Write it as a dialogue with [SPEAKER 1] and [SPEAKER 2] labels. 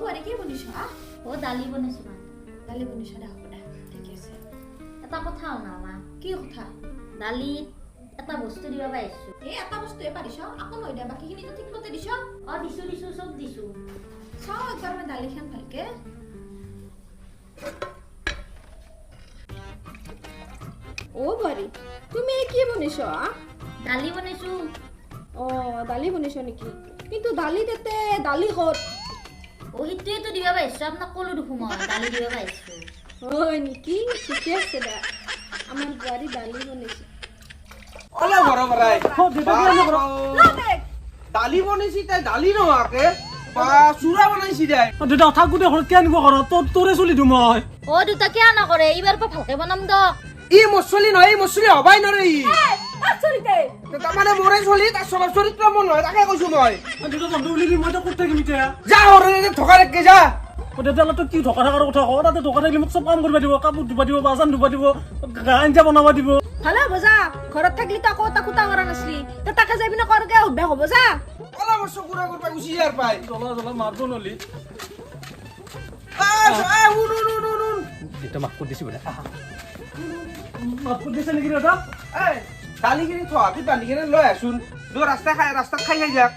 [SPEAKER 1] বারে কি বনিছ
[SPEAKER 2] ও দালি বনাইছো মা
[SPEAKER 1] দালি বনিছ দে হ'ব দে ঠিক আছে
[SPEAKER 2] এটা কথাও না মা
[SPEAKER 1] কি কথা
[SPEAKER 2] দালিত এটা বস্তু দিবা পাইছো
[SPEAKER 1] এই এটা বস্তুয়ে পাৰিছ আকৌ মই দে বাকিখিনি তো ঠিক মতে দিছ
[SPEAKER 2] দিছো সব দিছো
[SPEAKER 1] চাও একবাৰ মই দালিখন ভালকে ও বাৰি তুমি কি বনিছ
[SPEAKER 2] দালি বনাইছো
[SPEAKER 1] ও দালি বনিছ নেকি কিন্তু দালি তেতে দালি হত
[SPEAKER 2] ও হিতে তো দিবা পাইছো আপনা কলো দেখো মই দালি দিবা পাইছো
[SPEAKER 1] হয় নেকি ঠিকে আছে দা আমার বাড়ি দালি বনিছে
[SPEAKER 3] ওলা ঘরে বড়াই দালি বনাইছি তাই দালি নহাকে বা চুরা বানাইছি দে
[SPEAKER 4] দেউতা থাকো দে ঘৰত কেন ঘৰ তোৰে চলি দিম মই
[SPEAKER 2] ও দুটা কিয় না কৰে এইবাৰ পৰা ভালকে বনাম দ
[SPEAKER 3] ই মছলি নহয় ই মছলি হবাই নৰে ই
[SPEAKER 1] আচৰিতে
[SPEAKER 3] তাৰমানে মোৰে চলি তাৰ স্বভাৱ চৰিত্ৰ মন নহয় তাকে কৈছো মই
[SPEAKER 4] দেউতা বন্ধু বুলি মই ক'ত থাকিম এতিয়া
[SPEAKER 3] যা ঘৰে ঠকা ৰেকে যা
[SPEAKER 4] দেউতা তো কি ঢকা থকাৰ কথা কওঁ তাতে ঢকা থাকিলে মোক চব কাম কৰিব দিব কাপোৰ ধুবা দিব বাচন ধুবা দিব আঞ্জা বনাব দিব
[SPEAKER 1] ভালে হ'ব যা ঘৰত থাকিলি তো আকৌ তাকুতা কৰা নাছলি তে তাকে যাবি না কৰকে অভ্যাস হ'ব যা
[SPEAKER 3] ওলা মোৰ চকুৰা কৰবা গুচি যাৰ পাই
[SPEAKER 4] জ্বলা মাৰব নলি দেউতা মাক কৰি দিছি বোলে মাক কৰি দিছে নেকি দেউতা
[SPEAKER 3] এই দালিখিনি থোৱা তুই দালিখিনি লৈ আছোন ৰাস্তাত খাই যাক